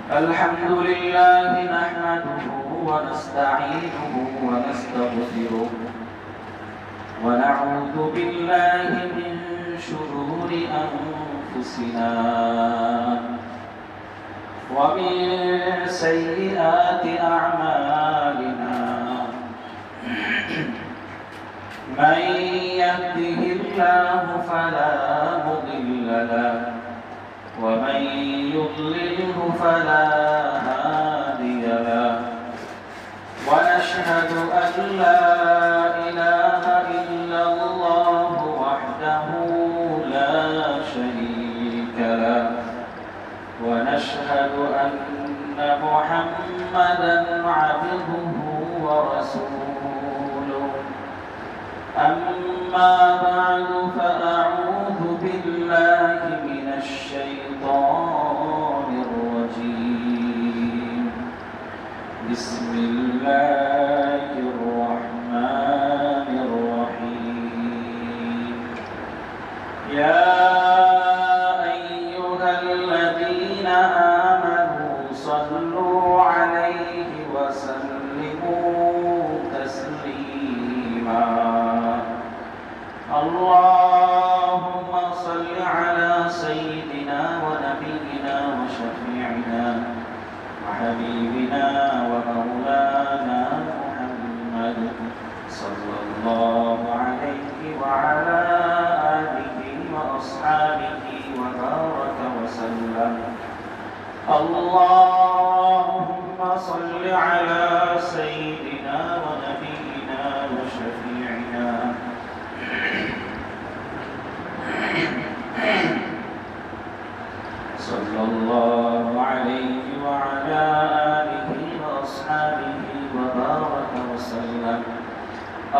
الحمد لله نحمده ونستعينه ونستغفره ونعوذ بالله من شرور أنفسنا ومن سيئات أعمالنا من يهده الله فلا مضل له ومن يضلله فلا هادي له ونشهد أن لا إله إلا الله وحده لا شريك له ونشهد أن محمدا عبده ورسوله أما بعد فأعوذ بالله من الشيطان الرجيم بسم الله الرحمن الرحيم يا أيها الذين آمنوا صلوا عليه وسلموا تسليما اللهم صل على سيدنا ونبينا وشفيعنا وحبيبنا ومولانا محمد صلى الله عليه وعلى آله وأصحابه وبارك وسلم اللهم صل على سيدنا ونبينا وشفيعنا صلى الله عليه وعلى آله وأصحابه وبارك وسلم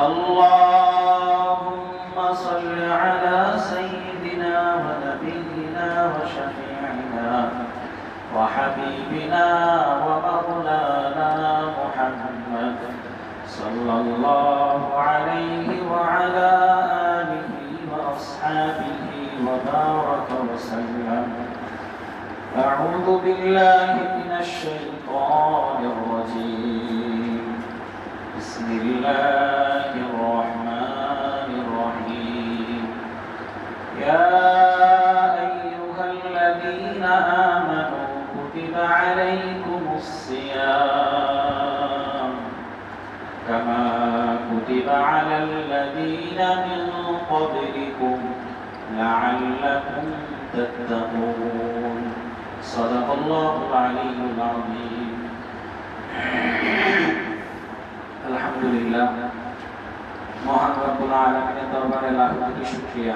اللهم صل على سيدنا ونبينا وشفيعنا وحبيبنا ومولانا محمد صلى الله عليه وعلى آله وأصحابه وبارك وسلم أعوذ بالله من الشيطان الرجيم بسم الله الرحمن الرحيم يا أيها الذين آمنوا كتب عليكم الصيام كما كتب على الذين من قبلكم لعلكم تتقون صدق الله العلي العظيم الحمد لله মহান রব্বুল আলামিনের দরবারে লাখ কোটি শুকরিয়া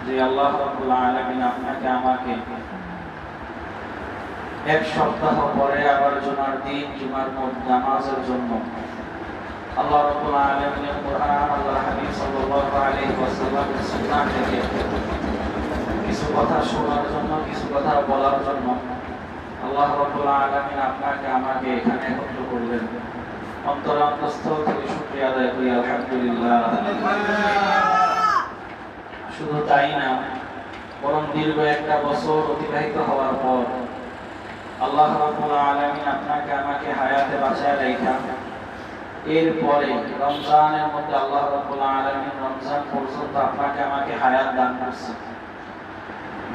যে আল্লাহ রব্বুল আলামিন আপনাকে আমাকে এক সপ্তাহ পরে আবার জুমার দিন জুমার নামাজের জন্য আল্লাহ রব্বুল আলামিনের কোরআন আল্লাহর হাবিব সাল্লাল্লাহু আলাইহি ওয়াসাল্লামের সুন্নাহ থেকে কিছু কথা শোনার জন্য কিছু কথা বলার জন্য আল্লাহ রাব্বুল আলামিন আপনাকে আমাকে এখানে একত্র করলেন অন্তরস্থল থেকে শুকরিয়া আদায় করি আলহামদুলিল্লাহ শুধু তাই না বরং দীর্ঘ একটা বছর অতিবাহিত হওয়ার পর আল্লাহ রাব্বুল আলামিন আপনাকে আমাকে হায়াতে বাঁচায় রাখা এরপরে রমজানের মধ্যে আল্লাহ রাব্বুল আলামিন রমজান পর্যন্ত আপনাকে আমাকে হায়াত দান করেছেন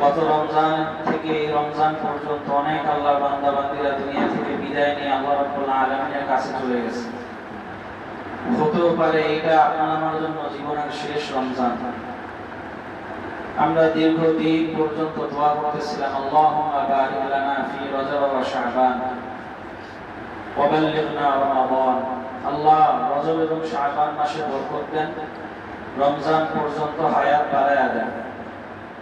গত রমজান থেকে এই রমজান পর্যন্ত অনেক আল্লাহর বান্দা বান্দীরা দুনিয়া থেকে বিদায় নিয়ে আল্লাহ রাব্বুল আলামিনের কাছে চলে গেছে হতেও পারে এটা আপনার আমার জন্য জীবনের শেষ রমজান আমরা দীর্ঘদিন পর্যন্ত দোয়া করতেছিলাম আল্লাহুম্মা বারিক লানা ফি রজব ওয়া শাবান ওয়া বাল্লিগনা রমাদান আল্লাহ রজব এবং শাবান মাসে বরকত দেন রমজান পর্যন্ত হায়াত বাড়ায়া দেন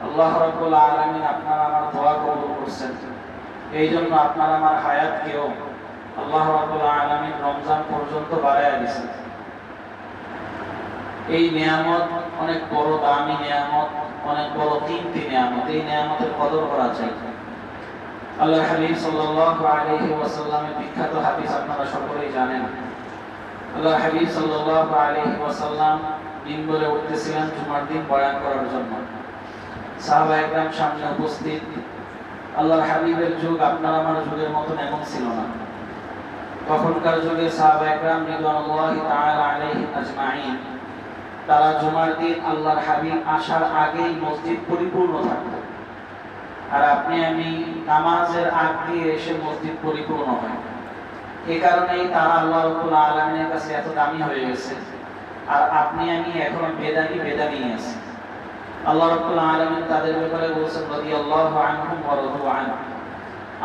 আল্লাহ রাব্বুল আলামিন আপনার আমার দোয়া কবুল করেছেন এইজন্য আপনার আমার হায়াতকেও আল্লাহ রাব্বুল আলামিন রমজান পর্যন্ত বাড়ায়া দিয়েছেন এই নিয়ামত অনেক বড় দামি নিয়ামত অনেক বড় তিনটি নিয়ামত এই নিয়ামতের কদর করা চাই আল্লাহর হাবিব সাল্লাল্লাহু আলাইহি ওয়াসাল্লামের বিখ্যাত হাদিস আপনারা সকলেই জানেন আল্লাহর হাবিব সাল্লাল্লাহু আলাইহি ওয়াসাল্লাম মিম্বরে উঠতেছিলেন জুমার দিন বয়ান করার জন্য। সাহাবা একরাম সামনে উপস্থিত, আল্লাহর হাবিবের যুগ আপনার আমার যুগের মতন এমন ছিল না। তখনকার যুগে সাহাবায়ে কেরাম রিদওয়ানুল্লাহি তাআলা আলাইহিম আজমাইন তারা জুমার দিন আল্লাহর হাবিব আসার আগেই মসজিদ পরিপূর্ণ থাকত। আর আপনি আমি নামাজের আগ দিয়ে এসে মসজিদ পরিপূর্ণ হয়। এই কারণেই তারা আল্লাহ রাব্বুল আলামিনের কাছে এত দামি হয়ে গেছে। আর আপনি আমি এখন বেদানি আছি। আল্লাহ রাব্বুল আলামিন তাদের ব্যাপারে বলেছেন রাদিয়াল্লাহু আনহুম ওয়া রাদু আনহু।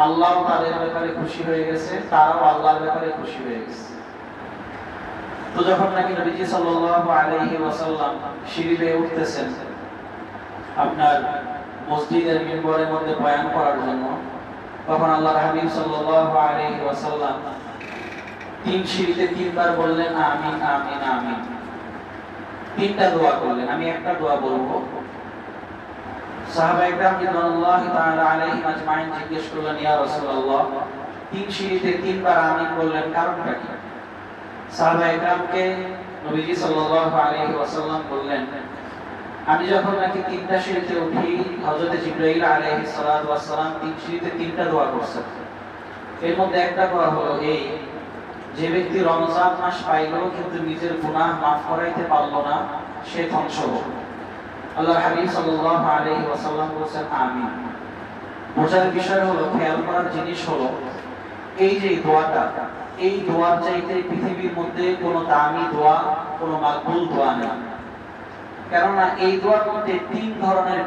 আল্লাহ তাদের ব্যাপারে খুশি হয়ে গেছে, তারাও আল্লাহর ব্যাপারে খুশি হয়ে গেছে। তো যখন নাকি নবীজি সাল্লাল্লাহু আলাইহি ওয়াসাল্লাম সিঁড়ি বেয়ে উঠতেছেন আপনার মসজিদের মিম্বরের মধ্যে বয়ান করার জন্য, তখন আল্লাহর হাবিব সাল্লাল্লাহু আলাইহি ওয়াসাল্লাম তিন সিঁড়িতে তিনবার বললেন আমিন আমিন আমিন। তিনটা দোয়া করলেন। আমি একটা দোয়া বলবো। সাহাবায়ে কেরাম রিদওয়ানুল্লাহি তাআলা আলাইহিম আজমাইন জিজ্ঞেস করলেন, ইয়া রাসূলুল্লাহ, তিন সিঁড়িতে তিনবার আমিন বললেন, কারণটা কি? সাহাবায়ে কেরামকে নবীজি সাল্লাল্লাহু আলাইহি ওয়াসাল্লাম বললেন, আমি যখন নাকি তিনটা সিঁড়িতে উঠি, হযরত জিবরাইল আলাইহিস সালাতু ওয়াস সালাম তিন সিঁড়িতে তিনটা দোয়া করছেন। এর মধ্যে একটা দোয়া হলো এই, যে ব্যক্তি রমজান মাস পাইলো কিন্তু নিজের গুনাহ মাফ করাইতে পারলো না, সে ধ্বংস হোক। আল্লাহর হাবিব সাল্লাল্লাহু আলাইহি ওয়াসাল্লাম বলেছেন আমিন। বোঝার বিষয় হলো, খেয়াল করার জিনিস হলো, এই যে দোয়াটা, এই দোয়ার চাইতে পৃথিবীর মধ্যে কোনো দামি দোয়া, কোনো মাকবুল দোয়া নেই। কেননা এই দোয়ার মধ্যে তিন ধরনের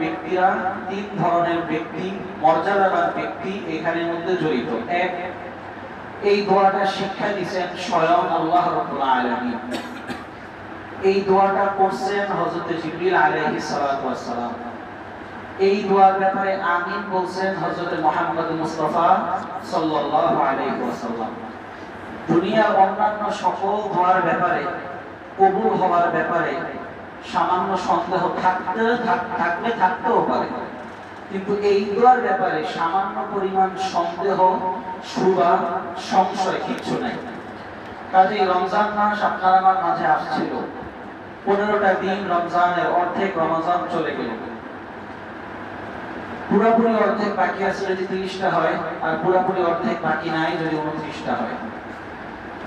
ব্যক্তি, মর্যাদাবান ব্যক্তি এখানের মধ্যে জড়িত। এক, এই দোয়াটা শিক্ষা দিয়েছেন স্বয়ং আল্লাহ রাব্বুল আলামিন। এই দোয়াটা করছেন হযরত জিবরিল আলাইহিস সালাতু ওয়াস সালাম। এই দোয়ার ব্যাপারে আমিন বলছেন হযরত মুহাম্মদ মুস্তাফা সাল্লাল্লাহু আলাইহি ওয়াসাল্লাম। দুনিয়ার অন্যান্য সকল দোয়ার ব্যাপারে, কবুল হওয়ার ব্যাপারে সামান্য সন্দেহ থাকতেও পারে, কিন্তু এই দোয়ার ব্যাপারে সামান্য পরিমাণ সন্দেহ, শুভা, সংশয় কিচ্ছু নাই। কাজেই রমজান মাস আপনার আমার মাঝে আসছিল, 15টা দিন রমজানের, অর্ধেক রমজান চলে গেল। পুরোপুরি অর্ধেক বাকি আছে যদি 30টা হয়, আর পুরোপুরি অর্ধেক বাকি নাই যদি 29টা হয়।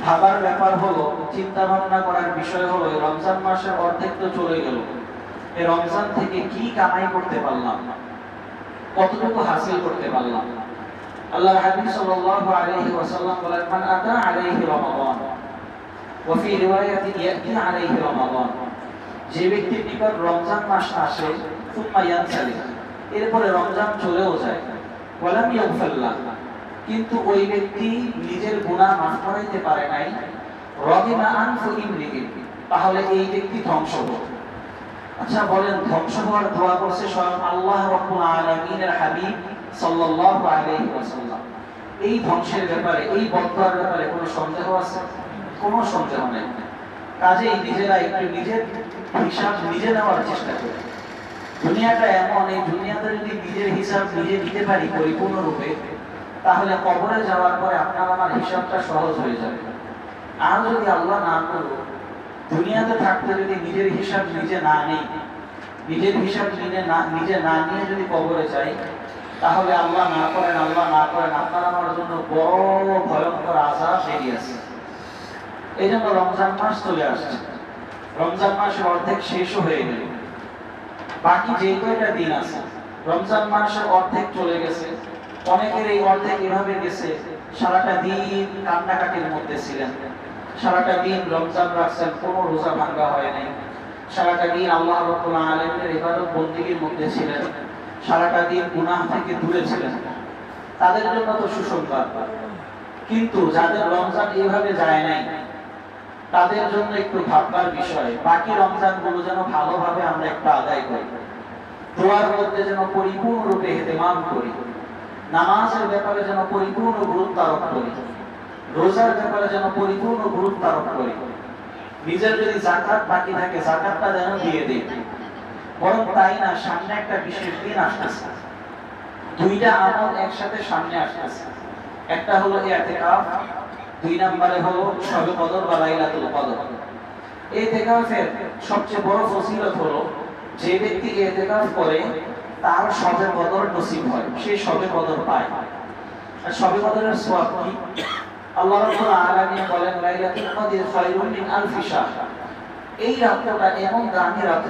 ভাবার ব্যাপার হলো, চিন্তা ভাবনা করার বিষয় হলো, এই রমজান মাসের অর্ধেক তো চলে গেল, এই রমজান থেকে কি কামাই করতে পারলাম, কতটুকু হাসিল করতে পারলাম। আল্লাহর হাবিব সাল্লাল্লাহু আলাইহি ওয়াসাল্লাম বলেন, মান আতা আলাইহি রমাদান ওয়া ফি রিওয়ায়াতিন ইয়াতি আলাইহি রমাদান। যে ব্যক্তির নিকট রমজান মাস আসে, সুম্মা ইয়ানসালি, এরপরে রমজান চলেও যায়, ওয়ালাম ইয়াগফিরলাহ, কিন্তু ওই ব্যক্তি নিজের গুনাহ মাফ করাইতে পারে নাই, রাদিমা আনফু ইমরিহি, তাহলে এই ব্যক্তি ধ্বংস হবে। আচ্ছা বলেন, ধ্বংস হওয়ার দোয়া করছে স্বয়ং আল্লাহ রাব্বুল আলামিনের হাবিব সাল্লাল্লাহু আলাইহি ওয়াসাল্লাম। এই ধ্বংসের ব্যাপারে, এই বদদোয়ার ব্যাপারে কোনো সন্দেহ আছে? কোনো সন্দেহ নেই। কাজেই নিজেরা একটু নিজের হিসাব নিজে নেওয়ার চেষ্টা করি। দুনিয়াটা এমন, এই দুনিয়াতে যদি নিজের হিসাব নিজে নিতে পারি পরিপূর্ণরূপে, তাহলে কবরে যাওয়ার পরে আপনার আমার হিসাবটা সহজ হয়ে যাবে। আর যদি আল্লাহ না করুক, দুনিয়াতে থাকতে যদি নিজের হিসাব নিজে না নেই, নিজের হিসাব নিজে না নিয়ে যদি কবরে যাই, তাহলে আল্লাহ না করেন আপনার আমার জন্য বড় ভয়ঙ্কর আযাব বেরিয়ে আছে। এই জন্য রমজান মাস চলে আসছে, রমজান মাসের অর্ধেক শেষও হয়ে গেল, বাকি যে কয়টা দিন আছে, রমজান মাসের অর্ধেক চলে গেছে। অনেকের এই অর্ধেক এভাবে গেছে, সারাটা দিন কান্নাকাটির মধ্যে ছিলেন, সারাটা দিন রমজান রাখছেন, কোনো রোজা ভাঙা হয় নাই, সারাটা দিন আল্লাহ রাব্বুল আলামিনের ইবাদত বন্দেগীর মধ্যে ছিলেন, সারাটা দিন গুনাহ থেকে দূরে ছিলেন, তাদের জন্য তো সুসংবাদ। কিন্তু যাদের রমজান এইভাবে যায় নাই, তাদের জন্য একটু ভাববার বিষয়, বাকি রমজানগুলো যেন ভালোভাবে আমরা একটু আদায় করি, দোয়ার মধ্যে যেন পরিপূর্ণরূপে ইহতিমাম করি, নামাজের ব্যাপারে যেন পরিপূর্ণ গুরুত্ব আরোপ করি, রোজার ব্যাপারে যেন পরিপূর্ণ গুরুত্ব আরোপ করি। নিজের যদি যাকাত বাকি থাকে, যাকাতটা যেন দিয়ে দিই। বরং তাই না, সামনে একটা বিশেষ দিন আসতেছে, দুইটা আমল একসাথে সামনে আসতেছে। একটা হলো ইতিকাফ, দুই নম্বরে হলো শবে কদর বা লাইলাতুল কদর। ইতিকাফের সবচেয়ে বড় ফজিলত হলো, যে ব্যক্তি ইতিকাফ করে তার শবে বদর নসিব হয়, সে শবে বদর পায়। আর শবে বদরের সওয়াব কি? আল্লাহ রাব্বুল আলামিন বলেন লাইলাতুল কদর খায়রুম মিন আলফি শাহর। এই রাতটা এমন দামি রাত,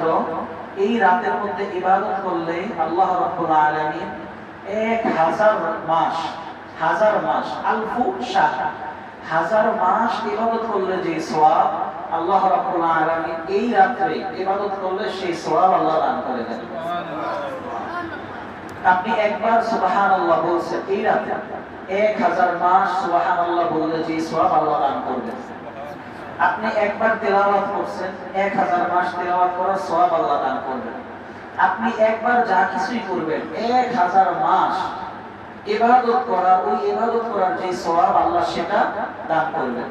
এই রাতের মধ্যে ইবাদত করলে আল্লাহ রাব্বুল আলামিন 1000 মাস, আলফু শাহর, 1000 মাস ইবাদত করলে যে সওয়াব আল্লাহ রাব্বুল আলামিন এই রাতে ইবাদত করলে সেই সওয়াব আল্লাহ দান করে দেন। আপনি একবার সুবহানাল্লাহ বলছেন, এই রাতে 1000 মাস সুবহানাল্লাহ বললে যে সওয়াব আল্লাহ দান করবেন। আপনি একবার তেলাওয়াত করছেন, 1000 মাস তেলাওয়াত করার সওয়াব আল্লাহ দান করবেন। আপনি একবার যা কিছুই করবেন, 1000 মাস ইবাদত করা, ওই ইবাদত করার যে সওয়াব আল্লাহ সেটা দান করবেন।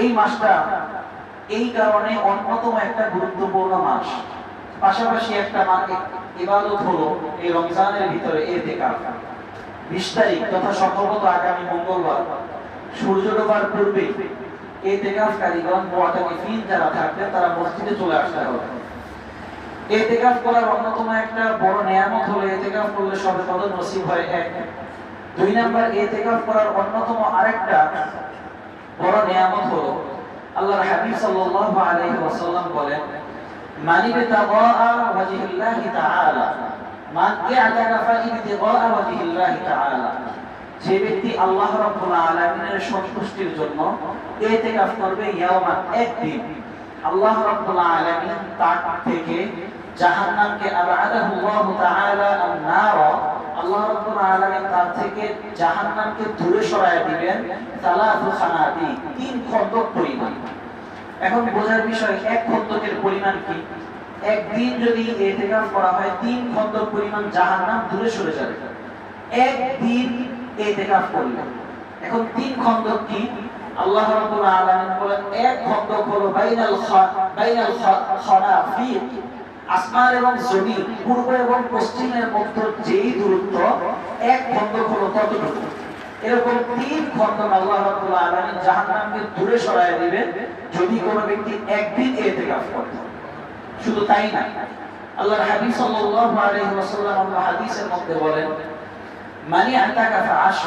এই মাসটা এই কারণে অন্যতম একটা গুরুত্বপূর্ণ মাস। পাশাপাশি একটা ইবাদত হলো এই রমজানের ভিতরে ইতিকাফ। 20 তারিখ তথা সম্ভবত আগামী মঙ্গলবার সূর্য ডোবার পূর্বে ইতিকাফকারীগণ মুতাকাফিন যারা থাকবেন তারা মসজিদে চলে আসতে হবে। ইতিকাফ করার অন্যতম একটা বড় নিয়ামত হলো ইতিকাফ করলে শবে কদর নসিব হয়, এক। 2 নাম্বার, ইতিকাফ করার অন্যতম আরেকটা বড় নিয়ামত হলো আল্লাহর হাবিব সাল্লাল্লাহু আলাইহি ওয়াসাল্লাম বলেন মান ইবতাগা ওয়াজহিল্লাহি তাআলা, মান ইয়াতাকাফা ইবতিগা ওয়াজহিল্লাহি তাআলা, যে ব্যক্তি আল্লাহ রাব্বুল আলামিনের সন্তুষ্টির জন্য ইতিকাফ করবে ইয়াওমান, একদিন, আল্লাহ রাব্বুল আলামিন তার থেকে জাহান্নামকে আবাদাহুল্লাহু তাআলা আন-নার, আল্লাহ রাব্বুল আলামিন তার থেকে জাহান্নামকে দূরে সরায় দিবেন সালাতু খানাদি, 3 খন্দক পরিমাণ। এখন বোঝার বিষয়, এক খন্দকের পরিমাণ কি? একদিন যদি ইতিকাফ করা হয় 3 খন্দক পরিমাণ জাহান্নাম দূরে সরে যাবে একদিন ইতিকাফ করলে। এখন 3 খন্দক কি? আল্লাহ রাব্বুল আলামিন বলেন এক খন্দক হলো বাইনাল খানাফির, আসমান এবং জমিন, পূর্ব এবং পশ্চিমের মধ্যে যেই দূরত্ব, এক খন্দক হলো ততটুকু। এরকম 3 খন্দক আল্লাহ রাব্বুল আলামিন জাহান্নামকে দূরে সরায় দিবেন যদি কোনো ব্যক্তি একদিন ইতিকাফ করে। শুধু তাই না, আল্লাহর হাবিব সাল্লাল্লাহু আলাইহি ওয়াসাল্লাম আমরা হাদিসের মধ্যে বলেন মানি আতাকাফা 10,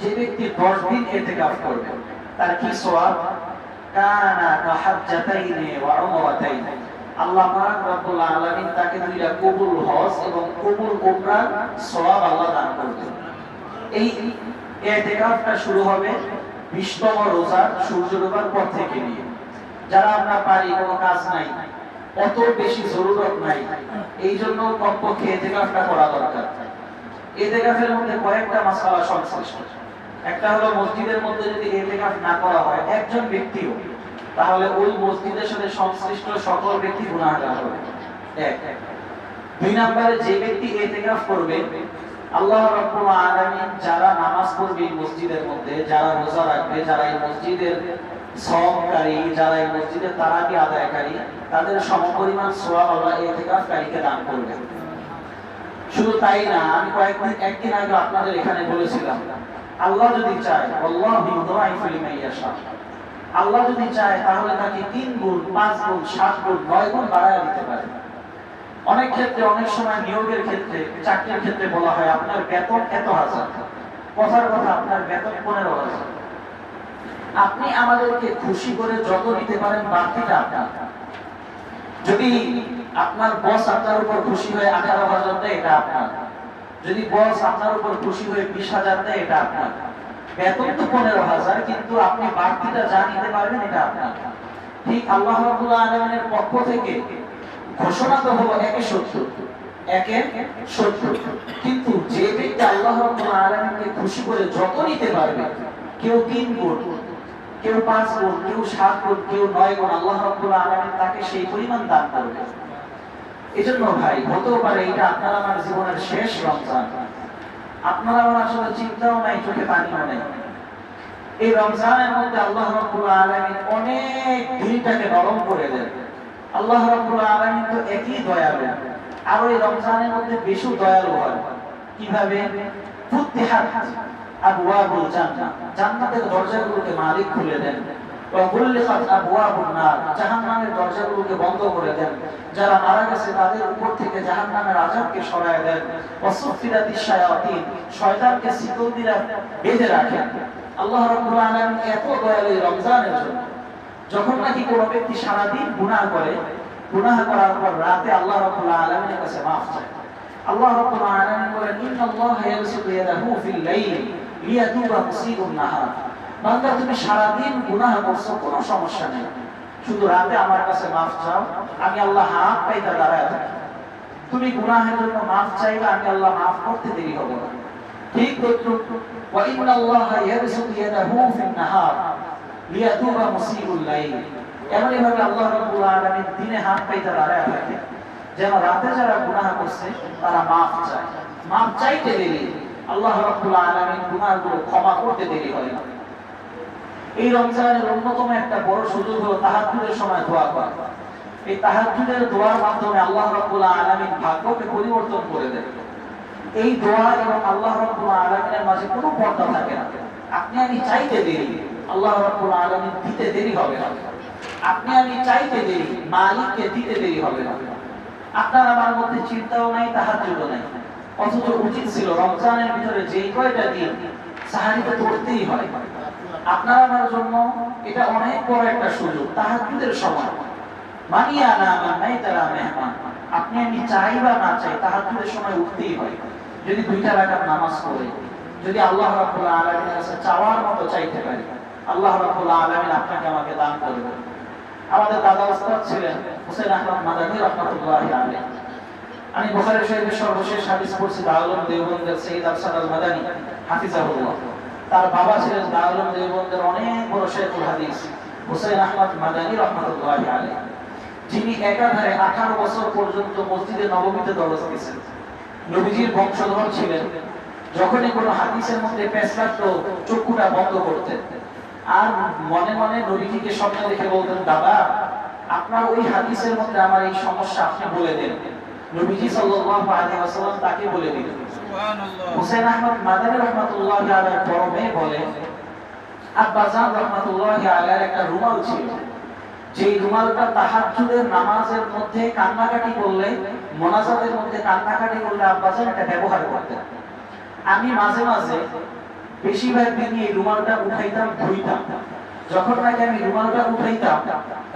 যে ব্যক্তি 10 দিন ইতিকাফ করবে তার কি সওয়াব? কানা কাহাজ্জাতাইনি ওয়া উমরাতাইনি, আল্লাহ পাক রব্বুল আলামিন তাকে 2টা কবুল হজ এবং কবুল উমরার সওয়াব আল্লাহ দান করবেন। এই ইতিকাফটা শুরু হবে 20তম রোজার সূর্য ডোবার পর থেকে নিয়ে। যারা আমরা পারি, কোনো কাজ নাই, অত বেশি জরুরত নাই, এই জন্য কমপক্ষে ইতিকাফটা করা দরকার। ইতিকাফের মধ্যে কয়েকটা মাসআলা সংশ্লিষ্ট। একটা হলো মসজিদের মধ্যে যদি ইতিকাফ না করা হয় একজন ব্যক্তিও, তাহলে ওই মসজিদের সাথে সংশ্লিষ্ট সকল ব্যক্তি গুনাহগার হবে, এক। 2 নম্বরে, যে ব্যক্তি ইতিকাফ করবে আল্লাহ রাব্বুল আলামিন যারা নামাজ পড়বে এই মসজিদের মধ্যে, যারা রোজা রাখবে, যারা এই মসজিদের সওমকারী, যারা এই মসজিদের তারাবি আদায়কারী, তাদের সমপরিমাণ সওয়াব আল্লাহ ইতিকাফকারীকে দান করবেন। শুধু তাই না, আমি একদিন আগে আপনাদের এখানে বলেছিলাম আল্লাহ যদি চায়, আল্লাহু ইউদাইফু লিমান ইয়াশা, আল্লাহ যদি চায় তাহলে তাকে 3 গুণ, 5 গুণ, 7 গুণ, 9 গুণ বাড়ায় দিতে পারে। অনেক ক্ষেত্রে, অনেক সময় নিয়োগের ক্ষেত্রে, চাকরির ক্ষেত্রে বলা হয় আপনার বেতন এত হাজার, কথার কথা আপনার বেতন 15,000। আপনি আমাদেরকে খুশি করে যত নিতে পারেন বাকিটা আপনার। যদি আপনার বস আপনার উপর খুশি হয়ে 18,000 দেয়, এটা আপনার। যদি বস আপনার উপর খুশি হয়ে 20,000 দেয়, এটা আপনার। বেতন তো 15,000, কিন্তু আপনি বাকিটা যা নিতে পারবেন এটা আপনার। ঠিক আল্লাহ রাব্বুল আলামিনের পক্ষ থেকে ঘোষণা তো হলো 170, কিন্তু যে ব্যক্তি আল্লাহ রাব্বুল আলামিনকে খুশি করে যত নিতে পারবে, কেউ 3 গুণ, কেউ 5 গুণ, কেউ 7 গুণ, কেউ 9 গুণ, আল্লাহ রাব্বুল আলামিন তাকে সেই পরিমাণ দান করবে। এজন্য ভাই, হতেও পারে এটা আপনার আমার জীবনের শেষ রমজান, আপনার আমার আসলে চিন্তাও নাই, চোখে পানিও নাই। এই রমজানের মধ্যে আল্লাহ রাব্বুল আলামিন অনেক দিলটাকে নরম করে দেন। আল্লাহ রাব্বুল আলামিন তো একই দয়ালু, আর এই রমজানের মধ্যে বেশি দয়ালু হয়। কিভাবে? ফুতিহাত আবওয়াবুল জান্নাহ, জান্নাতের দরজাগুলোকে মালিক খুলে দেন। ওয়া গুল্লিকাত আবওয়াবুন নার, জাহান্নামের দরজাগুলোকে বন্ধ করে দেন। যারা মারা গেছে তাদের উপর থেকে জাহান্নামের আযাবকে সরায় দেন। ওয়া সুফিরাতিশ শায়াতিন, শয়তানকে শিকল দিয়ে বেঁধে রাখেন। আল্লাহ রাব্বুল আলামিন এত দয়ালু রমজানের জন্য। যখন নাকি কোনো ব্যক্তি সারা দিন গুনাহ করে, গুনাহ করার পর রাতে আল্লাহ রাব্বুল আলামিনের কাছে মাফ চায়, আল্লাহ রাব্বুল আলামিন বলেন ইন্নাল্লাহা ইয়াবসুতু ইয়াদাহু ফিল লাইল লিয়াতুবা মুসিবুন নাহার। বান্দা তুমি সারা দিন গুনাহ করছো, কোনো সমস্যা নেই, শুধু রাতে আমার কাছে মাফ চাও, আমি আল্লাহ হাত পাইতা দাঁড়ায় থাকি। তুমি গুনাহের জন্য মাফ চাইলে আমি আল্লাহ মাফ করতে দেরি হবে না। ঠিক তদ্রুপ ওয়া ইন্নাল্লাহা ইয়াবসুতু ইয়াদাহু ফিন নাহার লিয়াতুবা মুসিবুল লাইল। এমনি ভাবে আল্লাহ রাব্বুল আলামিন দিনে হাত পাইতা দাঁড়ায় থাকে যেন রাতে যারা গুনাহ করছে তারা মাফ চায়। মাফ চাইতে দেরি, আল্লাহ রাব্বুল আলামিন গুনাহগুলো ক্ষমা করতে দেরি হয় না। এই রমজানের অন্যতম একটা বড় সুযোগ হলো তাহাজ্জুদের সময় দোয়া করা। এই তাহাজ্জুদের দোয়ার মাধ্যমে আল্লাহ রাব্বুল আলামিন ভাগ্যকে পরিবর্তন করে দেন। এই দোয়া এবং আল্লাহ রাব্বুল আলামিনের মাঝে কোনো পর্দা থাকে না। আপনি আমি চাইতে দেরি, আল্লাহ রাব্বুল আলামিন দিতে দেরি হবে না। আপনি আমি চাইতে দেরি, মালিককে দিতে দেরি হবে না। আপনার আমার মধ্যে চিন্তাও নাই, তাহাজ্জুদও নাই, অথচ উচিত ছিল রমজানের ভিতরে যেই কয়টা দিন সাহারিতে পড়তেই হয়। আপনার আমার জন্য এটা অনেক বড় একটা সুযোগ, তাহাজ্জুদের সময়। মানিয়া না মানাই তারা মেহমান। আপনি আমি চাই বা না চাই তাহাজ্জুদের সময় উঠতেই হয়। যদি 2টা রাকাত নামাজ পড়ে, যদি আল্লাহ রাব্বুল আলামিনের কাছে চাওয়ার মতো চাইতে পারি, আল্লাহ রাব্বুল আলামিন আপনাকে আমাকে দান করবেন। আমাদের দাদা ওস্তাদ ছিলেন হোসেন আহমদ মাদানী রাহমাতুল্লাহি আলাইহি। আমি বুখারী শরীফের সর্বশেষ হাদিস পড়ছি দারুল দেওবন্দের সৈয়দ আফসার আল মাদানী হাফিজাহুল্লাহ। তার বাবা ছিলেন দারুল দেওবন্দের অনেক বড় শাইখুল হাদিস হোসেন আহমদ মাদানী রাহমাতুল্লাহি আলাইহি, যিনি একাধারে 18 বছর পর্যন্ত মসজিদে নববীতে দরস দিয়েছেন। নবীজির বংশধর ছিলেন। যখনই কোনো হাদিসের মধ্যে পেশ লাগতো চক্ষুটা বন্ধ করতেন আর মনে মনে নবীজিকে স্বপ্নে দেখে বলতেন, দাদা আপনার ওই হাদিসের মধ্যে আমার এই সমস্যা আপনি বলে দেন। নবীজি সাল্লাল্লাহু আলাইহি ওয়াসাল্লাম তাকে বলে দিলেন। সুবহানাল্লাহ। হোসেন আহমদ মাদানী রাহমাতুল্লাহি আলাইহি বড় মেয়ে বলে আব্বাজান রাহমাতুল্লাহি আলাইহির একটা রুমাল ছিল, যে রুমালটা তাহাজ্জুদের নামাজের মধ্যে কান্নাকাটি করলে, মোনাজাতের মধ্যে কান্নাকাটি করলে আব্বাজান এটা ব্যবহার করতেন। আমি মাঝে মাঝে বেশিরভাগ দিনই এই রুমালটা উঠাইতাম, ধুইতাম। যখন নাকি আমি রুমালটা উঠাইতাম,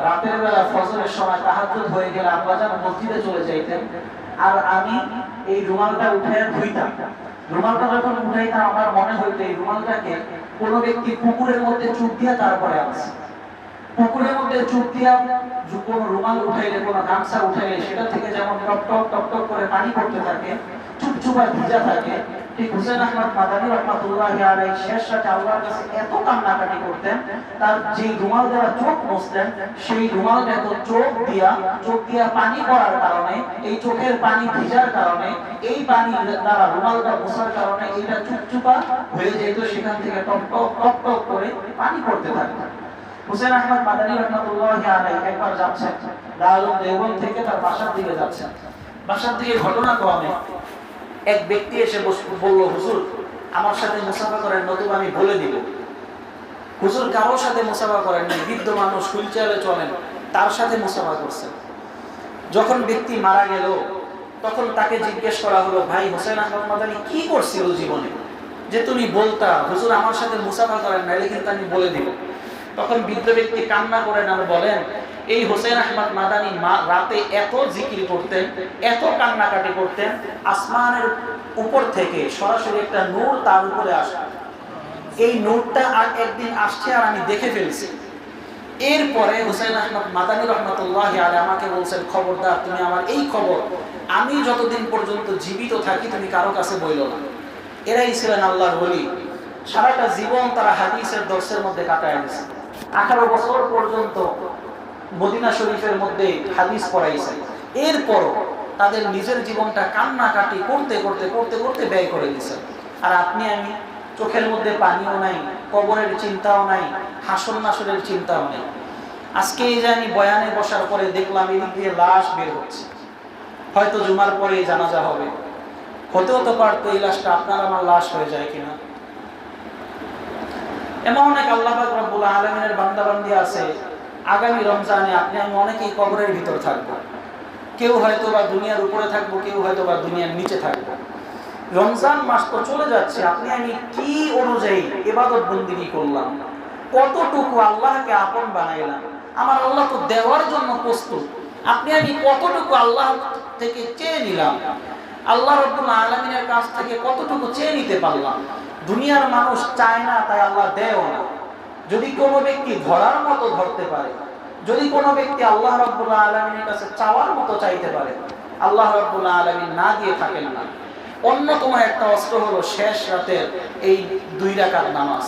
রাতের বেলা ফজরের সময় তাহাজ্জুদ হয়ে গেলে আব্বাজান মসজিদে চলে যাইতেন আর আমি এই রুমালটা উঠাইয়া ধুইতাম। রুমালটা যখন উঠাইতাম আমার মনে হইতো এই রুমালটাকে কোনো ব্যক্তি পুকুরের মধ্যে চুপ দিয়া তারপরে আনছে। পুকুরের মধ্যে চুপ দিয়া কোনো রুমাল উঠাইলে, কোনো গামছা উঠাইলে সেটা থেকে যেমন টপ টপ টপ টপ করে পানি পড়তে থাকে, চুপচুপা ভিজা থাকে, ঠিক হোসেন আহমদ মাদানী রাহমাতুল্লাহি আলাইহি শেষ রাতে আল্লাহর কাছে এত কান্নাকাটি করতেন, তার যে রুমাল দ্বারা চোখ মুছতেন সেই রুমালটা তো চোখ দিয়া পানি পড়ার কারণে, এই চোখের পানি ভিজার কারণে, এই পানি দ্বারা রুমালটা মোছার কারণে এটা চুপচুপা হয়ে যেত, সেখান থেকে টপ টপ টপ টপ করে পানি পড়তে থাকতো। হোসেন আহমদ মাদানী রাহমাতুল্লাহি আলাইহি একবার যাচ্ছেন দারুল দেওবন্দ থেকে তার বাসার দিকে যাচ্ছেন। বাসার দিকে ঘটনাক্রমে এক ব্যক্তি এসে বলল, হুজুর আমার সাথে মুসাফা করেন, নতুবা আমি বলে দিব। হুজুর কারোর সাথে মুসাফা করেন না, বৃদ্ধ মানুষ হুইলচেয়ারে চলেন, তার সাথে মুসাফা করছেন। যখন ব্যক্তি মারা গেল তখন তাকে জিজ্ঞেস করা হলো, ভাই হোসেন আহমদ মাদানী কি করছিল জীবনে যে তুমি বলতা হুজুর আমার সাথে মুসাফা করেন না, কিন্তু আমি বলে দিব। তখন বৃদ্ধ ব্যক্তি কান্না করেন আর বলেন, এই হোসেন আহমদ মাদানী রাতে এত জিকির করতেন, এত কান্নাকাটি করতেন, আসমানের উপর থেকে সরাসরি একটা নূর তার উপরে আসে। এই নূরটা আর একদিন আসছে আর আমি দেখে ফেলছি। এরপরে হোসেন আহমদ মাদানী রাহমাতুল্লাহি আলাইহি আমাকে বলছেন, খবরদার তুমি আমার এই খবর আমি যতদিন পর্যন্ত জীবিত থাকি তুমি কারো কাছে বইল না। এরাই ছিলেন আল্লাহর ওলি। সারাটা জীবন তারা হাদিসের দর্শের মধ্যে কাটায় গেছে। 18 বছর পর্যন্ত মদিনা শরীফের মধ্যে হাদিস পড়াইছে। এরপরও তাদের নিজের জীবনটা কান্নাকাটি করতে করতে করতে করতে ব্যয় করে দিয়েছে। আর আপনি আমি চোখের মধ্যে পানিও নাই, কবরের চিন্তাও নাই, হাসর নাসরের চিন্তাও নেই। আজকে এই যে আমি বয়ানে বসার পরে দেখলাম এদিক দিয়ে লাশ বের হচ্ছে, হয়তো জুমার পরে জানাজা হবে, হতেও তো পারতো এই লাশটা আপনার আমার লাশ হয়ে যায় কিনা। এমন অনেক আল্লাহ পাক রব্বুল আলামিনের বান্দাবান্দি আছে, আগামী রমজানে আপনি আমি অনেকেই কবরের ভিতর থাকবো। কেউ হয়তো বা দুনিয়ার উপরে থাকবো, কেউ হয়তো বা দুনিয়ার নিচে থাকবো। রমজান মাস তো চলে যাচ্ছে, আপনি আমি কি অনুযায়ী ইবাদত বন্দেগী করলাম, কতটুকু আল্লাহকে আপন বানাইলাম। আমার আল্লাহ তো দেওয়ার জন্য প্রস্তুত, আপনি আমি কতটুকু আল্লাহ থেকে চেয়ে নিলাম, আল্লাহ রাব্বুল আলামিনের কাছ থেকে কতটুকু চেয়ে নিতে পারলাম। দুনিয়ার মানুষ চায় না, তাই আল্লাহ দেয়ও না। যদি কোনো ব্যক্তি ধরার মতো ধরতে পারে, যদি কোনো ব্যক্তি আল্লাহ রাব্বুল আলামিনের কাছে চাওয়ার মতো চাইতে পারে, আল্লাহ রাব্বুল আলামিন না দিয়ে থাকেন না। অন্যতম একটা অস্ত্র হলো শেষ রাতের এই 2 রাকাত নামাজ,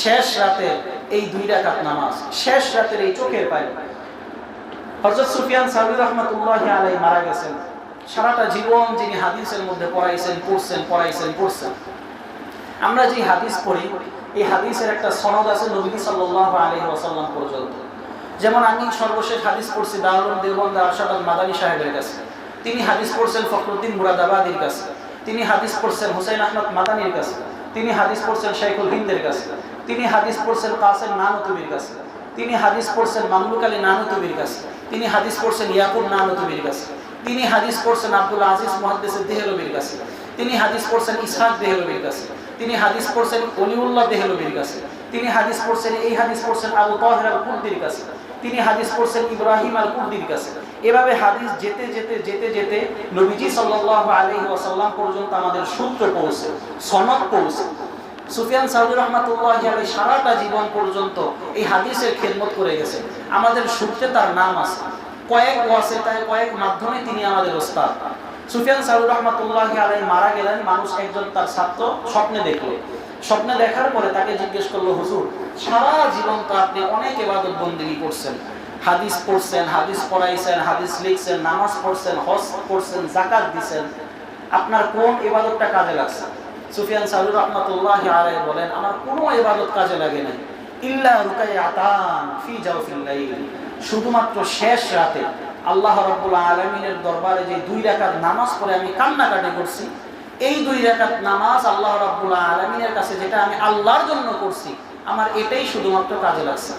শেষ রাতের এই 2 রাকাত নামাজ, শেষ রাতের এই চোখের পানি। হযরত সুফিয়ান সাউরি রাহমাতুল্লাহি আলাইহি মারা গেছেন। সারাটা জীবন যিনি হাদিসের মধ্যে পড়াইছেন। আমরা যে হাদিস পড়ি, এই হাদিসের একটা সনদ আছে নবী সাল্লাল্লাহু আলাইহি ওয়াসাল্লাম পর্যন্ত। যেমন আমি সর্বশেষ হাদিস পড়ছি দারুল দেওবন্দ আরশাদ আল মাদানী সাহেবের কাছে, তিনি হাদিস পড়ছেন ফখরুদ্দিন মুরাদাবাদীর কাছে, তিনি হাদিস পড়ছেন হুসাইন আহমদ মাদানীর কাছে, তিনি হাদিস পড়ছেন শাইখুল হিন্দের কাছে, তিনি হাদিস পড়ছেন কাসেম নানুতুবির কাছে, তিনি হাদিস পড়ছেন মামলুক আলী নানুতুবির কাছে, তিনি হাদিস পড়ছেন ইয়াকুব নানুতুবির কাছে, তিনি হাদিস পড়ছেন আব্দুল আজিজ মুহাদ্দিস দেহলভির কাছে, তিনি হাদিস পড়ছেন ইসহাক দেহলভির কাছে, তিনি হাদিস পড়ছেন ওলিউল্লাহ দেহলভির কাছে, তিনি হাদিস পড়ছেন আবু তাহের আল কুর্দির কাছে, তিনি হাদিস পড়ছেন ইব্রাহিম আল কুর্দির কাছে। এভাবে হাদিস যেতে নবীজি সাল্লাল্লাহু আলাইহি ওয়াসাল্লাম পর্যন্ত আমাদের সূত্র পৌঁছে, সনদ পৌঁছে। সুফিয়ান সাউরি রাহমাতুল্লাহি আলাইহি সারাটা জীবন পর্যন্ত এই হাদিসের খেদমত করে গেছেন। আমাদের সূত্রে তার নাম আছে, কয়েক ওয়াসিতায় কয়েক মাধ্যমে তিনি আমাদের ওস্তাদ। সুফিয়ান সাউরি রাহমাতুল্লাহি আলাইহি মারা গেলেন, মানুষ একজন তার ছাত্র স্বপ্নে দেখলো। স্বপ্নে দেখার পরে তাকে জিজ্ঞেস করলো, হুজুর সারা জীবন তো আপনি অনেক ইবাদত বন্দেগী করছেন, হাদিস পড়ছেন, হাদিস পড়াইছেন, হাদিস লিখছেন, নামাজ পড়ছেন, হজ করছেন, যাকাত দিছেন, আপনার কোন ইবাদতটা কাজে লাগছে? সুফিয়ান সাউরি রাহমাতুল্লাহি আলাইহি বলেন, আমার কোনো ইবাদত কাজে লাগে নাই, ইল্লা রুকায়াতান ফি জাওফিল লাইল, শুধুমাত্র শেষ রাতে আল্লাহ রাব্বুল আলামিনের দরবারে যে 2 রাকাত নামাজ পড়ে আমি কান্নাকাটি করছি, এই 2 রাকাত নামাজ আল্লাহ রাব্বুল আলামিনের কাছে যেটা আমি আল্লাহর জন্য করছি, আমার এটাই শুধুমাত্র কাজে লাগছে।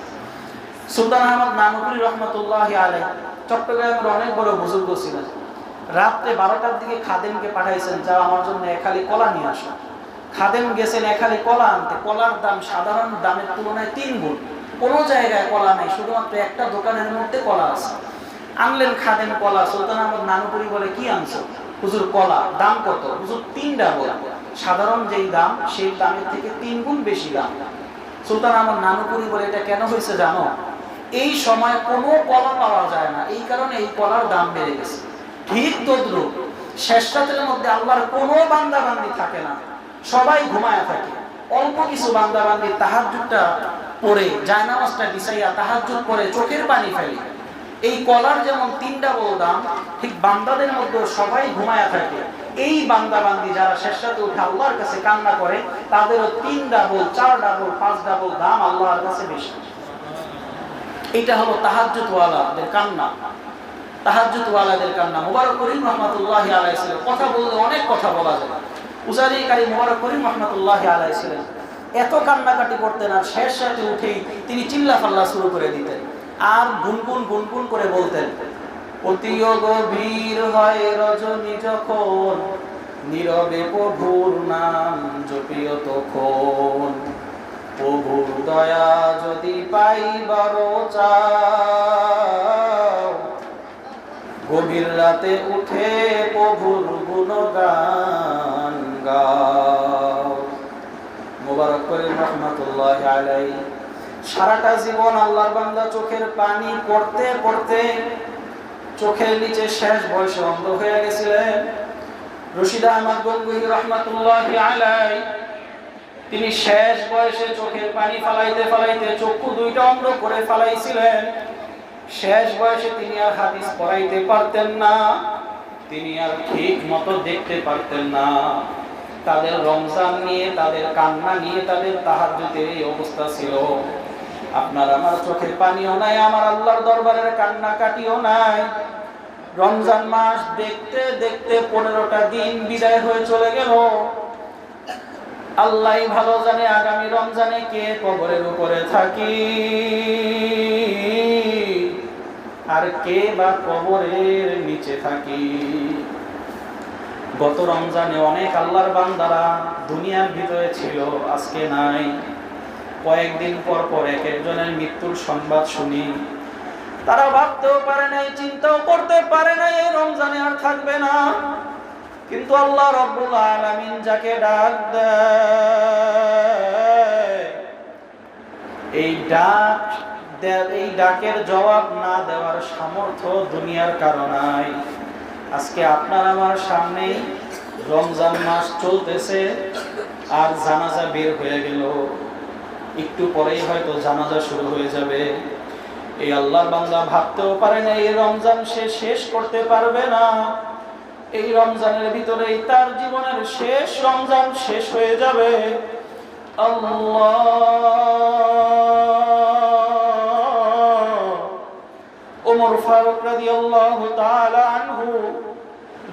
সুলতান আহমদ নানুপুরি রহমতুল্লাহি আলাইহি চট্টগ্রামের অনেক বড় বুজুর্গ ছিলেন। রাত্রে 12টার দিকে খাদেমকে পাঠাইছেন, যাও আমার জন্য এখালি কলা নিয়ে আসো। খাদেম গেছেন এখালি কলা আনতে, কলার দাম সাধারণ দামের তুলনায় 3 গুণ। কোনো জায়গায় কলা নাই, শুধুমাত্র একটা দোকানের মধ্যে কলা আছে। আনলেন খাদেম কলা, সুলতান আহমদ নানুপুরি বলে, কি আনছো? হুজুর কলা। দাম কত? হুজুর 3 ডাবল, সাধারণ যেই দাম সেই দামের থেকে 3 গুণ বেশি দাম। সুলতান আহমদ নানুপুরি বলে, এটা কেন হয়েছে জানো? এই সময় কোনো কলা পাওয়া যায় না, এই কারণে এই কলার দাম বেড়ে গেছে। ঠিক তদ্রুপ শেষ রাতের মধ্যে আল্লাহর কোনো বান্দা বান্দি থাকে না, সবাই ঘুমায় থাকে। অল্প কিছু বান্দা বান্দি তাহাজ্জুদটা পড়ে, জায়নামাজটা বিছাইয়া তাহাজ্জুদ করে চোখের পানি ফেলে। এই কলার যেমন 3 ডাবল দাম, ঠিক বান্দাদের মধ্যে সবাই ঘুমায় থাকে। এই বান্দা বান্দি যারা শেষ রাতে উঠে আল্লাহর কাছে কান্না করে, তাদেরও 3 ডাবল, 4 ডাবল, 5 ডাবল দাম আল্লাহর কাছে বেশি। এটা হলো তাহাজ্জুদ ওয়ালাদের কান্না, তাহাজ্জুদ ওয়ালাদের কান্না। মুবারক করিম রাহমাতুল্লাহি আলাইহি ছিলেন, কথা বললে অনেক কথা বলা যায়। উজারি কারি মুবারক করিম রাহমাতুল্লাহি আলাইহি ছিলেন, এত কান্নাকাটি করতেন, আর শেষ রাতে উঠেই তিনি চিল্লাফাল্লা শুরু করে দিতেন, আর গুনগুন করে বলতেন, অতি গভীর হয় রজনী যখন, নীরবে প্রভুর নাম জপিও তখন, প্রভুর দয়া যদি পাইবার চাও, গভীর রাতে উঠে প্রভুর গুণগান গাও। মুবারক করিম রাহমাতুল্লাহি আলাইহি সারাটা জীবন আল্লাহর বান্দা চোখের পানি পড়তে চোখের নিচে শেষ বয়সে অন্ধ হয়ে গেছিলেন। রশিদ আহমদ গঙ্গুহি রাহমাতুল্লাহি আলাইহি তিনি শেষ বয়সে চোখের পানি ফালাইতে চক্ষু 2টা অন্ধ করে ফেলাইছিলেন। শেষ বয়সে তিনি আর হাদিস পড়াইতে পারতেন না, তিনি আর ঠিক মতো দেখতে পারতেন না। তাদের রমজান নিয়ে, তাদের কান্না নিয়ে, তাদের তাহাজ্জুদের এই অবস্থা ছিল। আপনার আমার চোখের পানিও নাই, আমার আল্লাহর দরবারের কান্না কাটিও নাই। রমজান মাস দেখতে 15টা দিন বিদায় হয়ে চলে গেল। আল্লাহই ভালো জানে আগামী রমজানে কে কবরের উপরে থাকি আর কে বা কবরের নিচে থাকি। গত রমজানে অনেক আল্লাহর বান্দারা দুনিয়ার ভিতরে ছিল, আজকে নাই। কয়েকদিন পর পর এক একজনের মৃত্যুর সংবাদ শুনি। তারা ভাবতেও পারে নাই, চিন্তাও করতে পারে নাই এই রমজানে আর থাকবে না। কিন্তু আল্লাহ রাব্বুল আলামিন যাকে ডাক দেয়, এই ডাকের জবাব না দেওয়ার সামর্থ্য দুনিয়ার কারো নাই। আজকে আপনার আমার সামনে রমজান মাস চলতেছে আর জানাজা বের হয়ে গেল, একটু পরেই হয়তো জানাজা শুরু হয়ে যাবে। এই আল্লাহর বান্দা ভাবতেও পারে না এই রমজান সে শেষ করতে পারবে না। এই রমজানের ভিতরেই তার জীবনের শেষ রমজান শেষ হয়ে যাবে। ওমর ফারুক রাদিয়াল্লাহু তাআলা আনহু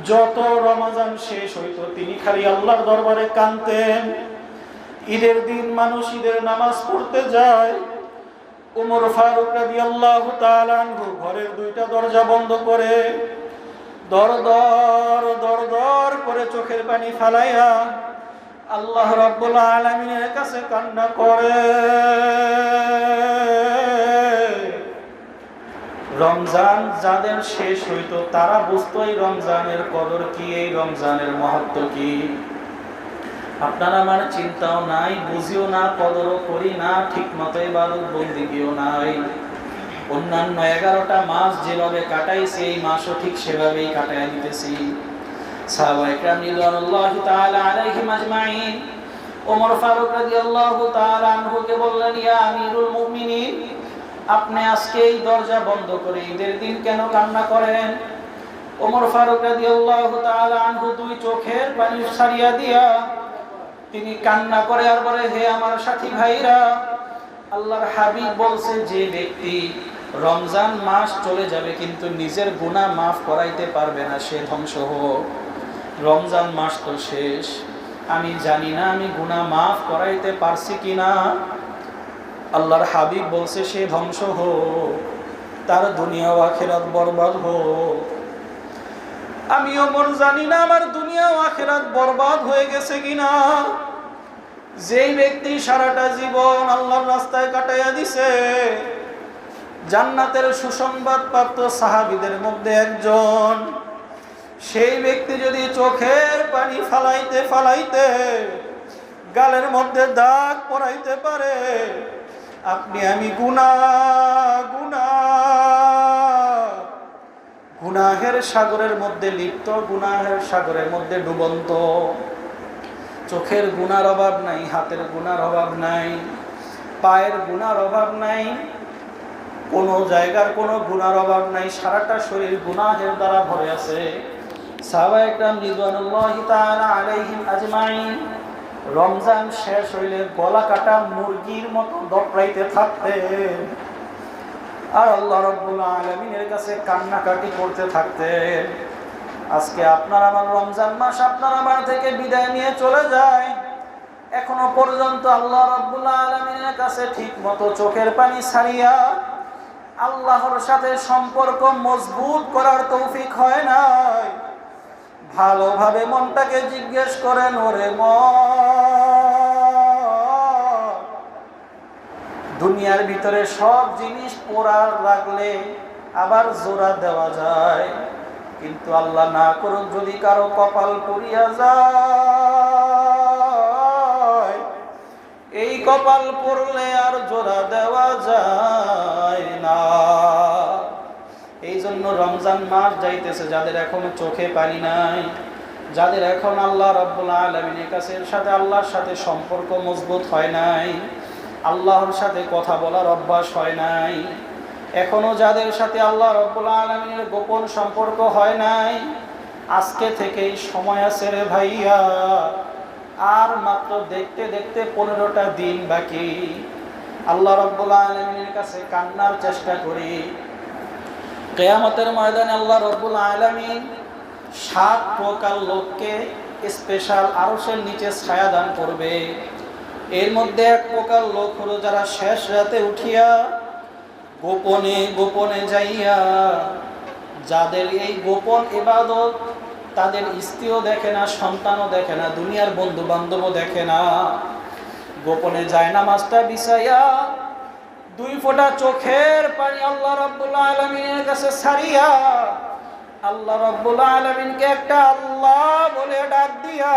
যত রমজান শেষ হইতো তিনি খালি আল্লাহর দরবারে কাঁদতেন। ঈদের দিন মানুষ ঈদের নামাজ পড়তে যায়, ওমর ফারুক রাদিয়াল্লাহু তাআলা আনহু ঘরের দুইটা দরজা বন্ধ করে দর দর করে চোখের পানি ফালাইয়া আল্লাহ রাব্বুল আলামিনের কাছে কান্না করে। রমজান যাদের শেষ হইতো তারা বুঝতো এই রমজানের কদর কি, এই রমজানের মাহাত্ম্য কি। আপনার আমার চিন্তাও নাই, বুঝিও না, কদরও করি না, ঠিক মতো ইবাদত বন্দেগীও নাই। অন্যান্য 11টা মাস যেভাবে কাটাইছি এই মাসও ঠিক সেভাবেই কাটাইয়া দিতেছি। সাহাবায়ে কেরাম রিদওয়ানুল্লাহি তাআলা আলাইহিম আজমাইন ওমর ফারুক রাদিয়াল্লাহু তাআলা আনহুকে বললেন, ইয়া আমিরুল মুমিনিন, আপনি আজকে এই দরজা বন্ধ করে ঈদের দিন কেন কান্না করেন? ওমর ফারুক রাদিয়াল্লাহু তাআলা আনহু দুই চোখের পানি ছাড়িয়া দিয়া তিনি কান্না করে আর বলে, হে আমার সাথী ভাইরা, আল্লাহর হাবিব বলছে যে ব্যক্তি রমজান মাস চলে যাবে কিন্তু নিজের গুনাহ মাফ করাইতে পারবে না সে ধ্বংস হোক। রমজান মাস তো শেষ, আমি জানি না আমি গুনাহ মাফ করাইতে পারছি কিনা। আল্লাহর হাবিব বলছে সে ধ্বংস হোক, তার দুনিয়া ও আখিরাত বরবাদ হোক। আমি ওমর জানি না আমার দুনিয়া ও আখিরাত বরবাদ হয়ে গেছে কিনা। যেই ব্যক্তি সারাটা জীবন আল্লাহর রাস্তায় কাটাইয়া দিছে, জান্নাতের সুসংবাদ প্রাপ্ত সাহাবীদের মধ্যে একজন, সেই ব্যক্তি যদি চোখের পানি ফালাইতে ফালাইতে গালের মধ্যে দাগ পড়াইতে পারে, আপনি আমি গুনাহের সাগরের মধ্যে লিপ্ত, গুনাহের সাগরের মধ্যে ডুবন্ত। চোখের গুনার অভাব নাই, হাতের গুনার অভাব নাই, পায়ের গুনার অভাব নাই, কোন জায়গার কোনো গুনার অভাব নাই, সারাটা শরীর গুনাহের দ্বারা ভরে আছে। সাহাবায়ে কেরাম রিদওয়ানুল্লাহি তাআলা আলাইহিম আজমাইন রমজান শেষ হইলে গলা কাটা মুরগির মতো দপড়াইতে থাকতেন আর আল্লাহ রাব্বুল আলামিনের কাছে কান্নাকাটি করতে থাকতেন। আজকে আপনার আমার রমজান মাস আপনার আমার থেকে বিদায় নিয়ে চলে যায়, এখনো পর্যন্ত আল্লাহ রাব্বুল আলামিনের কাছে ঠিক মতো চোখের পানি ছাড়িয়া আল্লাহর সাথে সম্পর্ক মজবুত করার তৌফিক হয় নাই। ভালোভাবে মনটাকে জিজ্ঞেস করেন, ওরে মন, দুনিয়ার ভিতরে সব জিনিস পোড়ার লাগলে আবার জোড়া দেওয়া যায়, কিন্তু আল্লাহ না করুক যদি কারো কপাল পুড়িয়া যায়, এই কপাল পড়লে আর জোড়া দেওয়া যায় না। এই জন্য রমজান মাস যাইতেছে, যাদের এখনো চোখে পানি নাই, যাদের এখন আল্লাহ রাব্বুল আলামিনের কাছে সাথে আল্লাহর সাথে সম্পর্ক মজবুত হয় নাই, আল্লাহর সাথে কথা বলার অভ্যাস হয় নাই, এখনো যাদের সাথে আল্লাহ রাব্বুল আলামিনের গোপন সম্পর্ক হয় নাই, আজকে থেকেই সময় আছে রে ভাইয়া। আর মাত্র দেখতে দেখতে 15টা দিন বাকি। আল্লাহ রাব্বুল আলামিনের কাছে কান্নার চেষ্টা করি। কিয়ামতের ময়দানে আল্লাহ রাব্বুল আলামিন 7 প্রকার লোককে স্পেশাল আরশের নিচে ছায়া দান করবে। এর মধ্যে এক প্রকার লোক হলো যারা শেষ রাতে উঠিয়া গোপনে গোপনে যাইয়া, যাদের এই গোপন ইবাদত তাদের স্ত্রীও দেখে না, সন্তানও দেখে না, দুনিয়ার বন্ধু বান্ধবও দেখে না, গোপনে যায় নামাজটা বিছাইয়া দুই ফোঁটা চোখের পানি আল্লাহ রাব্বুল আলামিনের কাছে ছাড়িয়া আল্লাহ রাব্বুল আলামিনকে একটা আল্লাহ বলে ডাক দিয়া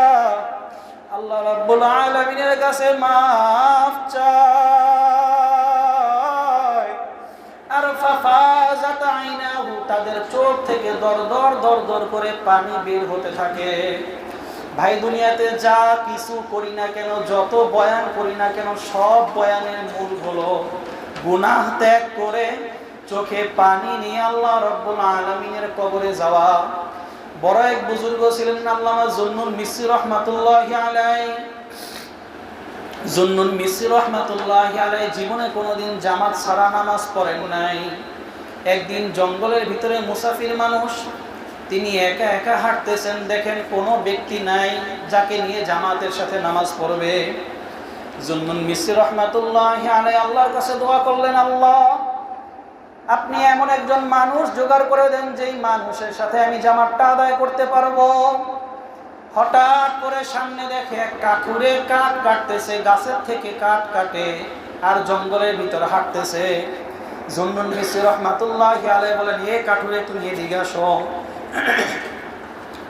আল্লাহ রাব্বুল আলামিনের কাছে মাফ চায়। আর ফাফাজাত আইনাহু, তাদের চোখ থেকে দর দর দর দর করে পানি বের হতে থাকে। ভাই, দুনিয়াতে যা কিছু করি না কেন, যত বয়ান করি না কেন, সব বয়ানের মূল হলো গুনাহ ত্যাগ করে চোখে পানি নিয়ে আল্লাহ রাব্বুল আলামিনের কবরে যাওয়া। বড় এক বুজুর্গ ছিলেন আল্লামা জুন্নুন মিসরি রাহমাতুল্লাহি আলাইহি। জুন্নুন মিসরি রাহমাতুল্লাহি আলাইহি জীবনে কোনোদিন জামাত ছাড়া নামাজ পড়েন নাই। একদিন জঙ্গলের ভিতরে মুসাফির মানুষ, তিনি একা একা হাঁটতেছেন, দেখেন কোনো ব্যক্তি নাই যাকে নিয়ে জামাতের সাথে নামাজ পড়বে। জুন্নুন মিসরি রাহমাতুল্লাহি আলাইহি আল্লাহর কাছে দোয়া করলেন, আল্লাহ আপনি এমন একজন মানুষ জোগাড় করে দেন যেই মানুষের সাথে আমি জামাতটা আদায় করতে পারবো। হঠাৎ করে সামনে দেখে এক কাঠুরে কাঠ কাটতেছে, গাছের থেকে কাঠ কাটে আর জঙ্গলের ভিতরে হাঁটতেছে। জুন্নুন মিসরি রাহমাতুল্লাহি আলাইহি বলেন, এ কাঠুরে তুমি এদিকে আসো।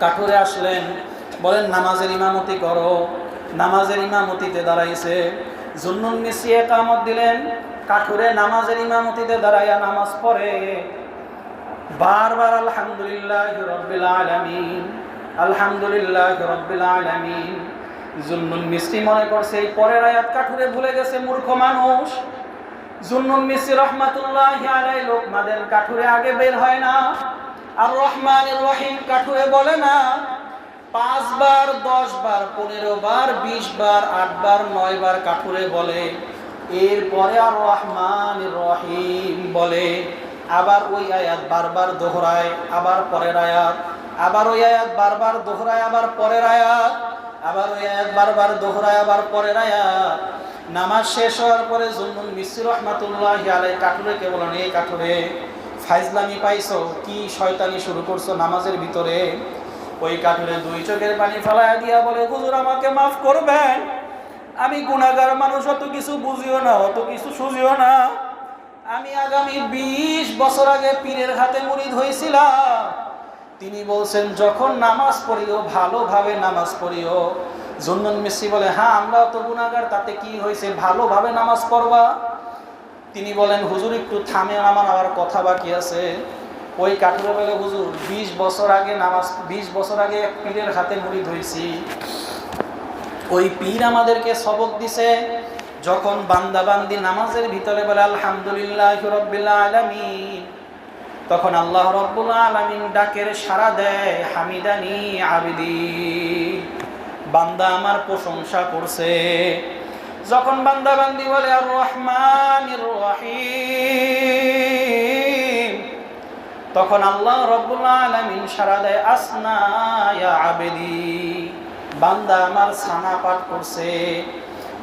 কাঠুরে আসলেন, বলেন নামাজের ইমামতি করো। নামাজের ইমামতিতে দাঁড়াইছে। জুন্নুন মিসরি ইকামত দিলেন, কাঠুরে নামাজের ইমামতিতে দাঁড়াইয়া নামাজ পড়ে। বারবার আলহামদুলিল্লাহি রাব্বিল আলামিন, আলহামদুলিল্লাহি রাব্বিল আলামিন। জুন্নুন মিসরি মনে করছে এই পরের আয়াত কাঠুরে ভুলে গেছে, মূর্খ মানুষ। জুন্নুন মিসরি রাহমাতুল্লাহি আলাইহি লোকমা দেন, কাঠুরে আগে বের হয় না। আর রহমানির রহিম কাঠুরে বলে না 5 বার 10 বার 15 বার 20 বার 8 বার 9 বার কাঠুরে বলে, এরপরে আর রহমানির রহিম বলে। আবার ওই আয়াত বারবার দোহরায়, আবার পরের আয়াত, আবার ওই আয়াত বারবার দোহরায়, আবার পরের আয়াত, আবার ওই আয়াত বারবার দোহরায়, আবার পরের আয়াত। নামাজ শেষ হওয়ার পরে জুন্নুন মিসরি রাহমাতুল্লাহি আলাইহি কাঠুরেকে বলেন, এই কাঠুরে ফাইজলামি পাইছো, কি শয়তানি শুরু করছো নামাজের ভিতরে? ওই কাঠুরে 2 চোখের পানি ফেলায়া দিয়া বলে, হুজুর আমাকে মাফ করবেন, আমি গুনাহগার মানুষ, অত কিছু বুঝিও না, অত কিছু সুঝিও না। আমি আগামী 20 বছর আগে পীরের হাতে মুরিদ হয়েছিলাম। তিনি বলছেন যখন নামাজ পড়িও ভালোভাবে নামাজ পড়িও। জুন্নুন মিসরি বলে, হ্যাঁ আমরা তো গুনাহগার, তাতে কি হয়েছে, ভালোভাবে নামাজ পড়বা। তিনি বলেন, হুজুর একটু থামেন, আমার আবার কথা বাকি আছে। ওই কাঠুরে বলে, হুজুর 20 বছর আগে নামাজ, 20 বছর আগে এক পীরের হাতে মুরিদ হয়েছি। ওই পীর আমাদেরকে সবক দিছে, যখন বান্দা বান্দি নামাজের ভিতরে বলে আলহামদুলিল্লাহি রাব্বিল আলামিন, তখন আল্লাহ রাব্বুল আলামিন ডাকের সাড়া দেয়, হামিদানি আবিদি, বান্দা আমার প্রশংসা করছে। যখন বান্দা বান্দি বলে আর রহমানির রহিম, তখন আল্লাহ রাব্বুল আলামিন সাড়া দেয়, আসনা ইয়া আবিদি, বান্দা আমার সানা পাঠ করছে।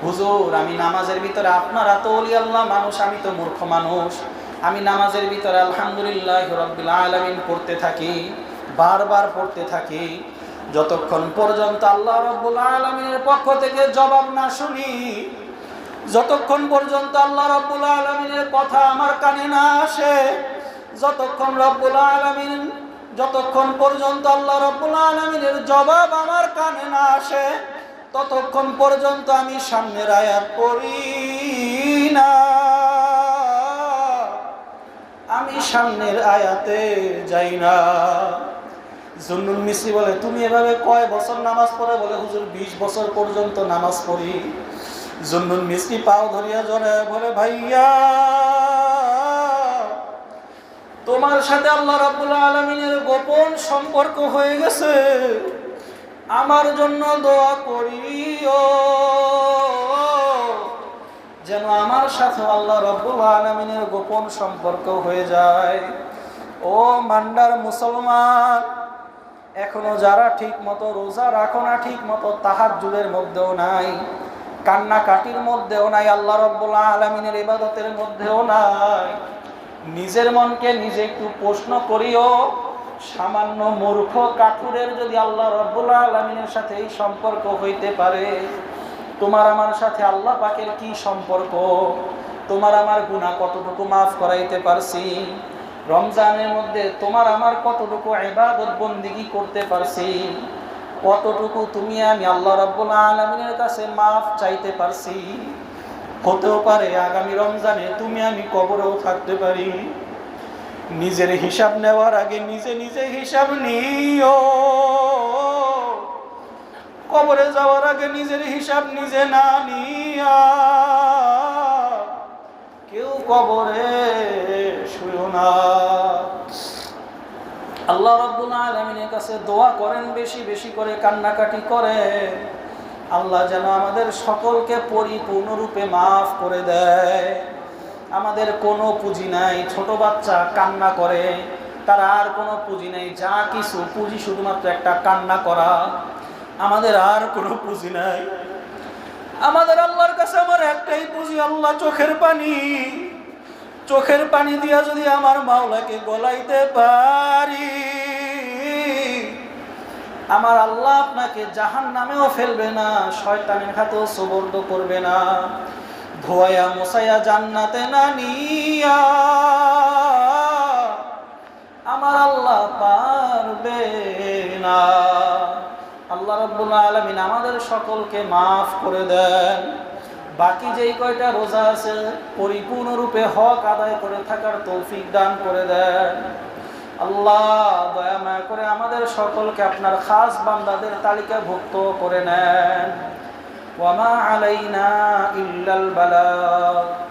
হুজুর আমি নামাজের ভিতরে, আপনারা তো ওলি আল্লাহ মানুষ, আমি তো মূর্খ মানুষ, আমি নামাজের ভিতরে আলহামদুলিল্লাহি রাব্বিল আলামিন পড়তে থাকি, বারবার পড়তে থাকি, যতক্ষণ পর্যন্ত আল্লাহ রাব্বুল আলামিনের পক্ষ থেকে জবাব না শুনি, যতক্ষণ পর্যন্ত আল্লাহ রাব্বুল আলামিনের কথা আমার কানে না আসে, যতক্ষণ পর্যন্ত আল্লাহ রাব্বুল আলামিনের জবাব আমার কানে না আসে, ততক্ষণ পর্যন্ত আমি সামনের আয়াত পড়ি না, আমি সামনের আয়াতে যাই না। জুন্নুন মিসরি বলে, তুমি এভাবে কয় বছর নামাজ পড়ে? বলে, হুজুর 20 বছর পর্যন্ত নামাজ পড়ি। জুন্নুন মিসরি পাও ধরিয়া জড়ে বলে, ভাইয়া তোমার সাথে আল্লাহ রাব্বুল আলামিনের গোপন সম্পর্ক হয়ে গেছে, আমার জন্য দোয়া করিও যেন আমার সাথে আল্লাহ রাব্বুল আলামিনের গোপন সম্পর্ক হয়ে যায়। ও মান্ডার মুসলমান, এখনো যারা ঠিক মতো রোজা রাখো না, ঠিক মতো তাহাজ্জুদের মধ্যেও নাই, কান্নাকাটির মধ্যেও নাই, আল্লাহ রাব্বুল আলামিনের ইবাদতের মধ্যেও নাই, নিজের মনকে নিজে একটু প্রশ্ন করিও, সামান্য মূর্খ কাঠুরের যদি আল্লাহ রাব্বুল আলামিনের সাথে এই সম্পর্ক হইতে পারে, তোমার আমার সাথে আল্লাহ পাকের কি সম্পর্ক? তোমার আমার গুনাহ কতটুকু মাফ করাইতে পারছি? রমজানের মধ্যে তোমার আমার কতটুকু ইবাদত বন্দেগী করতে পারছি? কতটুকু তুমি আমি আল্লাহ রাব্বুল আলামিনের কাছে মাফ চাইতে পারছি? হতেও পারে আগামী রমজানে তুমি আমি কবরেও থাকতে পারি। নিজের হিসাব নেওয়ার আগে নিজে নিজে হিসাব নিও। কবরে যাওয়ার আগে নিজের হিসাব নিজে না নিয়া কেউ কবরে শুয়ো না। আল্লাহ রাব্বুল আলামিনের কাছে দোয়া করেন, বেশি বেশি করে কান্নাকাটি করেন, আল্লাহ যেন আমাদের সকলকে পরিপূর্ণরূপে মাফ করে দেয়। আমাদের কোনো পুঁজি নাই, ছোট বাচ্চা কান্না করে, তার আর কোনো পুঁজি নেই, যা কিছু পুঁজি শুধুমাত্র একটা কান্না করা, আমাদের আর কোনো পুঁজি নাই। আমাদের আল্লাহর কাছে আমার একটাই পুঁজি, আল্লাহ চোখের পানি। চোখের পানি দিয়া যদি আমার মাওলাকে গলাইতে পারি, আমার আল্লাহ আপনাকে জাহান্নামেও ফেলবে না, শয়তানের হাতেও সুবর্দ করবে না, ধোয়া মোসাইয়া জান্নাতে না নিয়া আমার আল্লাহ পারবে না। আল্লাহ রাব্বুল আলামিন আমাদের সকলকে মাফ করে দেন। বাকি যেই কয়টা রোজা আছে পরিপূর্ণরূপে হক আদায় করে থাকার তৌফিক দান করে দেন। আল্লাহ দয়া মায়া করে আমাদের সকলকে আপনার খাস বান্দাদের তালিকাভুক্ত করে নেন। ওয়া মা আলাইনা ইল্লাল বালাগ।